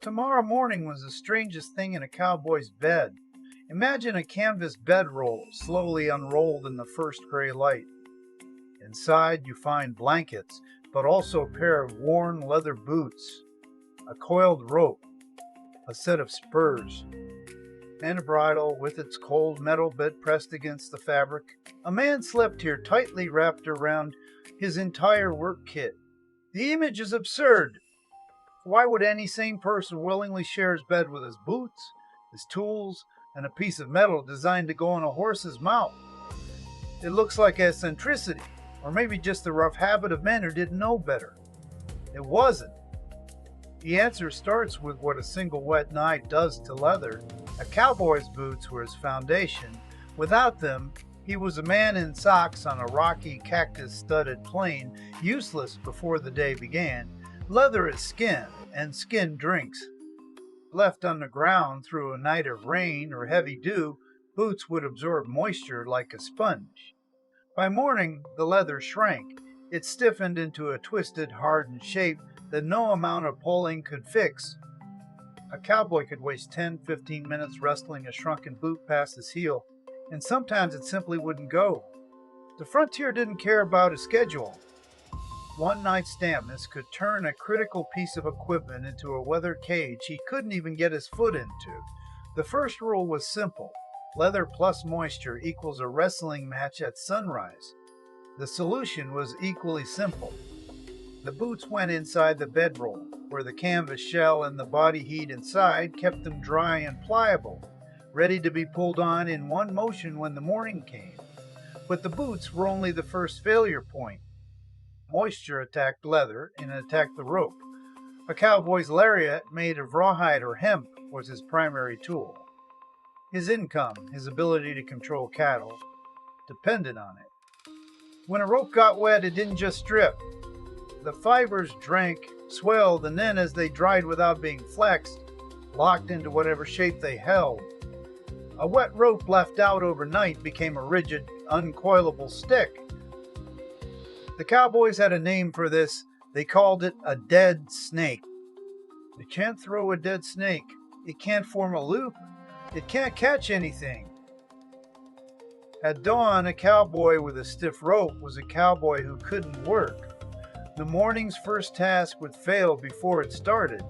Tomorrow morning was the strangest thing in a cowboy's bed. Imagine a canvas bedroll slowly unrolled in the first gray light. Inside, you find blankets, but also a pair of worn leather boots, a coiled rope, a set of spurs, and a bridle with its cold metal bit pressed against the fabric. A man slept here tightly wrapped around his entire work kit. The image is absurd. Why would any sane person willingly share his bed with his boots, his tools, and a piece of metal designed to go in a horse's mouth? It looks like eccentricity, or maybe just the rough habit of men who didn't know better. It wasn't. The answer starts with what a single wet night does to leather. A cowboy's boots were his foundation. Without them, he was a man in socks on a rocky, cactus-studded plain, useless before the day began. Leather is skin, and skin drinks. Left on the ground through a night of rain or heavy dew, boots would absorb moisture like a sponge. By morning, the leather shrank. It stiffened into a twisted, hardened shape that no amount of pulling could fix. A cowboy could waste 10-15 minutes wrestling a shrunken boot past his heel, and sometimes it simply wouldn't go. The frontier didn't care about his schedule. One night's dampness could turn a critical piece of equipment into a weather cage he couldn't even get his foot into. The first rule was simple. Leather plus moisture equals a wrestling match at sunrise. The solution was equally simple. The boots went inside the bedroll, where the canvas shell and the body heat inside kept them dry and pliable, ready to be pulled on in one motion when the morning came. But the boots were only the first failure point. Moisture attacked leather and attacked the rope. A cowboy's lariat made of rawhide or hemp was his primary tool. His income, his ability to control cattle, depended on it. When a rope got wet, it didn't just strip. The fibers drank, swelled, and then as they dried without being flexed, locked into whatever shape they held. A wet rope left out overnight became a rigid, uncoilable stick. The cowboys had a name for this. They called it a dead snake. You can't throw a dead snake. It can't form a loop. It can't catch anything. At dawn, a cowboy with a stiff rope was a cowboy who couldn't work. The morning's first task would fail before it started.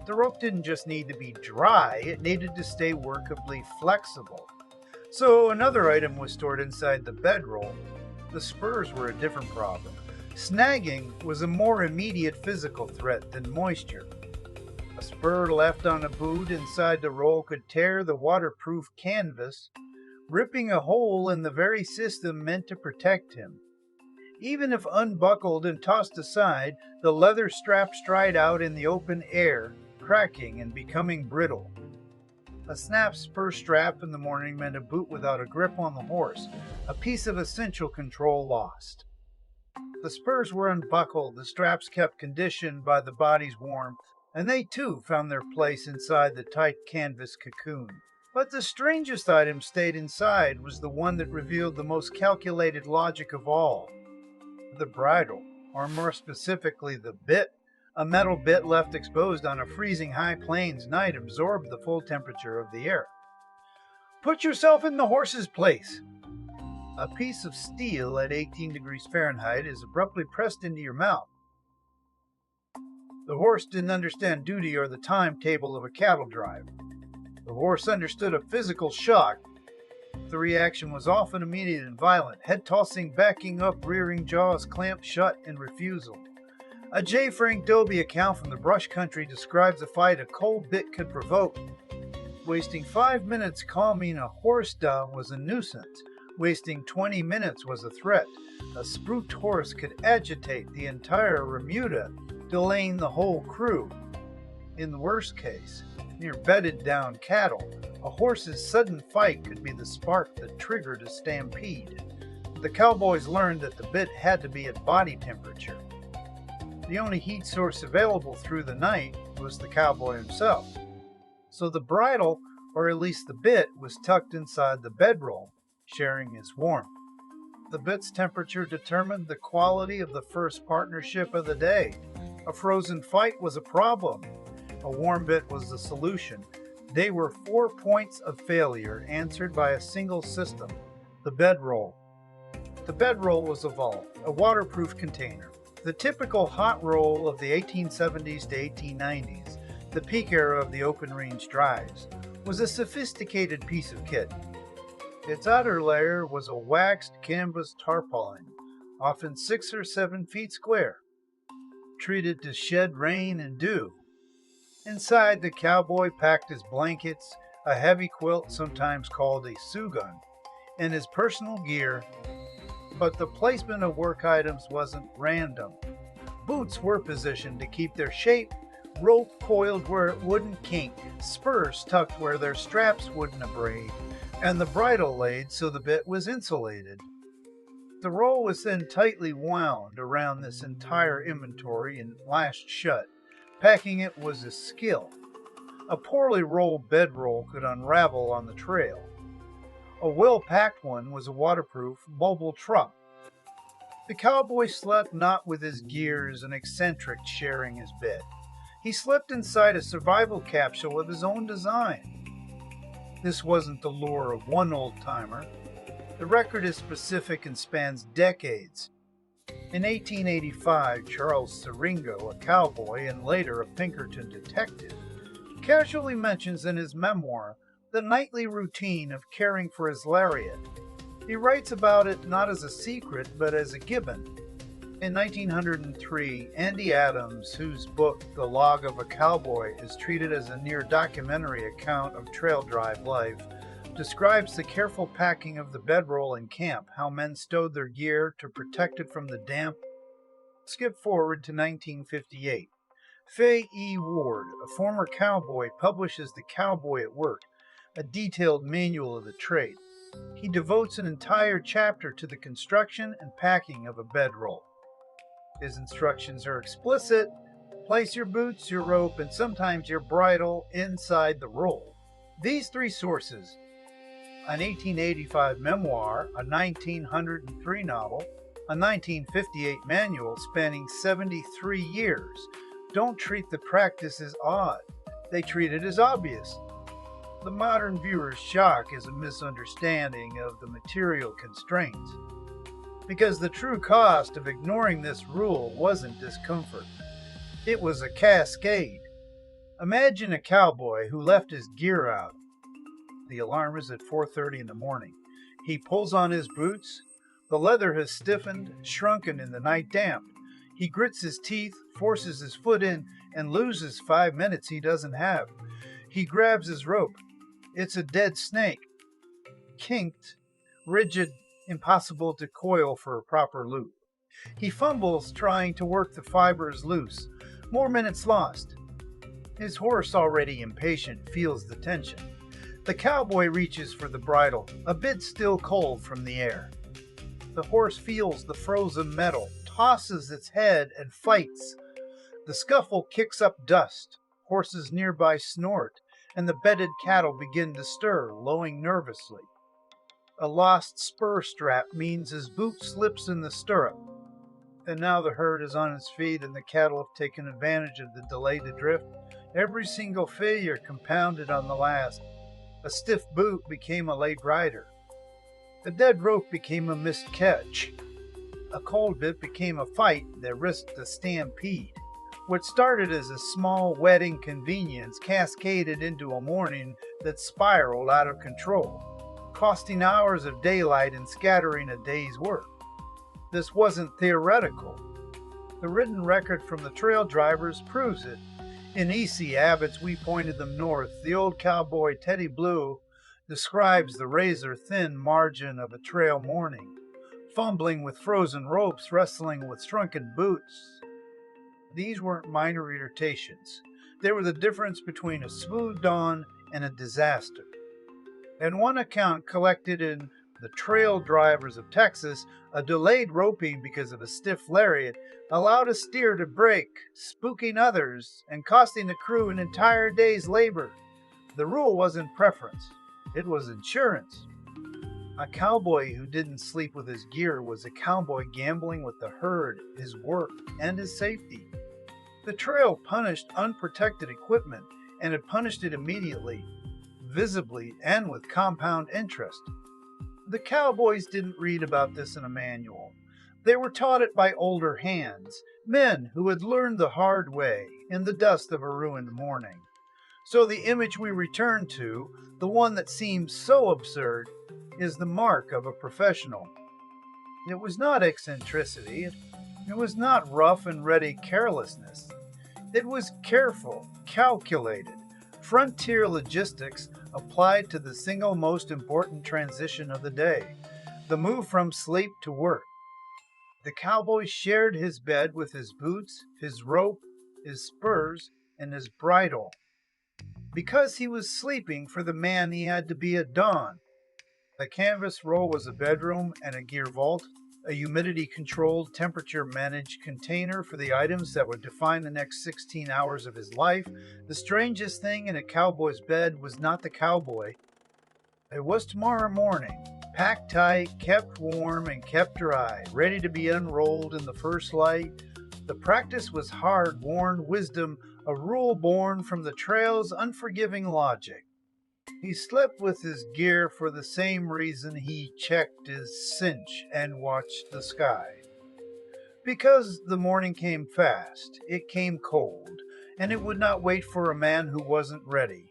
The rope didn't just need to be dry, it needed to stay workably flexible. So another item was stored inside the bedroll. The spurs were a different problem. Snagging was a more immediate physical threat than moisture. A spur left on a boot inside the roll could tear the waterproof canvas, ripping a hole in the very system meant to protect him. Even if unbuckled and tossed aside, the leather straps dried out in the open air, cracking and becoming brittle. A snapped spur strap in the morning meant a boot without a grip on the horse, a piece of essential control lost. The spurs were unbuckled, the straps kept conditioned by the body's warmth, and they too found their place inside the tight canvas cocoon. But the strangest item stayed inside was the one that revealed the most calculated logic of all. The bridle, or more specifically the bit. A metal bit left exposed on a freezing high plains night absorbed the full temperature of the air. Put yourself in the horse's place. A piece of steel at 18 degrees Fahrenheit is abruptly pressed into your mouth. The horse didn't understand duty or the timetable of a cattle drive. The horse understood a physical shock. The reaction was often immediate and violent, head tossing, backing up, rearing jaws clamped shut in refusal. A J. Frank Dobie account from the brush country describes a fight a cold bit could provoke. Wasting 5 minutes calming a horse down was a nuisance. Wasting 20 minutes was a threat. A spooked horse could agitate the entire remuda, delaying the whole crew. In the worst case, near bedded down cattle, a horse's sudden fight could be the spark that triggered a stampede. The cowboys learned that the bit had to be at body temperature. The only heat source available through the night was the cowboy himself. So the bridle, or at least the bit, was tucked inside the bedroll, sharing its warmth. The bit's temperature determined the quality of the first partnership of the day. A frozen fight was a problem. A warm bit was the solution. They were 4 points of failure answered by a single system, the bedroll. The bedroll was a vault, a waterproof container. The typical hot roll of the 1870s to 1890s, the peak era of the open range drives, was a sophisticated piece of kit. Its outer layer was a waxed canvas tarpaulin, often 6 or 7 feet square, treated to shed rain and dew. Inside, the cowboy packed his blankets, a heavy quilt sometimes called a sugun, and his personal gear, but the placement of work items wasn't random. Boots were positioned to keep their shape, rope coiled where it wouldn't kink, spurs tucked where their straps wouldn't abrade, and the bridle laid so the bit was insulated. The roll was then tightly wound around this entire inventory and lashed shut. Packing it was a skill. A poorly rolled bedroll could unravel on the trail. A well-packed one was a waterproof mobile truck. The cowboy slept not with his gears and eccentric sharing his bed. He slept inside a survival capsule of his own design. This wasn't the lure of one old-timer. The record is specific and spans decades. In 1885, Charles Siringo, a cowboy and later a Pinkerton detective, casually mentions in his memoir the nightly routine of caring for his lariat. He writes about it not as a secret, but as a given. In 1903, Andy Adams, whose book The Log of a Cowboy is treated as a near-documentary account of trail drive life, describes the careful packing of the bedroll in camp, how men stowed their gear to protect it from the damp. Skip forward to 1958. Fay E. Ward, a former cowboy, publishes The Cowboy at Work, a detailed manual of the trade. He devotes an entire chapter to the construction and packing of a bedroll. His instructions are explicit. Place your boots, your rope, and sometimes your bridle inside the roll. These 3 sources, an 1885 memoir, a 1903 novel, a 1958 manual spanning 73 years, don't treat the practice as odd. They treat it as obvious. The modern viewer's shock is a misunderstanding of the material constraints, because the true cost of ignoring this rule wasn't discomfort. It was a cascade. Imagine a cowboy who left his gear out. The alarm is at 4:30 in the morning. He pulls on his boots. The leather has stiffened, shrunken in the night damp. He grits his teeth, forces his foot in, and loses 5 minutes he doesn't have. He grabs his rope. It's a dead snake. Kinked, rigid, impossible to coil for a proper loop. He fumbles trying to work the fibers loose. More minutes lost. His horse, already impatient, feels the tension. The cowboy reaches for the bridle, a bit still cold from the air. The horse feels the frozen metal, tosses its head, and fights. The scuffle kicks up dust. Horses nearby snort, and the bedded cattle begin to stir, lowing nervously. A lost spur strap means his boot slips in the stirrup. And now the herd is on its feet, and the cattle have taken advantage of the delay to drift. Every single failure compounded on the last. A stiff boot became a late rider. A dead rope became a missed catch. A cold bit became a fight that risked a stampede. What started as a small wet inconvenience cascaded into a morning that spiraled out of control, costing hours of daylight and scattering a day's work. This wasn't theoretical. The written record from the trail drivers proves it. In E.C. Abbott's We Pointed Them North, the old cowboy Teddy Blue describes the razor-thin margin of a trail morning, fumbling with frozen ropes, wrestling with shrunken boots. These weren't minor irritations. They were the difference between a smooth dawn and a disaster. In one account collected in The Trail Drivers of Texas, a delayed roping because of a stiff lariat allowed a steer to break, spooking others and costing the crew an entire day's labor. The rule wasn't preference, it was insurance. A cowboy who didn't sleep with his gear was a cowboy gambling with the herd, his work, and his safety. The trail punished unprotected equipment, and it punished it immediately, visibly, and with compound interest. The cowboys didn't read about this in a manual. They were taught it by older hands, men who had learned the hard way in the dust of a ruined morning. So the image we return to, the one that seems so absurd, is the mark of a professional. It was not eccentricity. It was not rough and ready carelessness. It was careful, calculated, frontier logistics applied to the single most important transition of the day, the move from sleep to work. The cowboy shared his bed with his boots, his rope, his spurs, and his bridle, because he was sleeping for the man he had to be at dawn. The canvas roll was a bedroom and a gear vault, a humidity-controlled, temperature-managed container for the items that would define the next 16 hours of his life. The strangest thing in a cowboy's bed was not the cowboy. It was tomorrow morning, packed tight, kept warm, and kept dry, ready to be unrolled in the first light. The practice was hard-worn wisdom, a rule born from the trail's unforgiving logic. He slept with his gear for the same reason he checked his cinch and watched the sky. Because the morning came fast, it came cold, and it would not wait for a man who wasn't ready.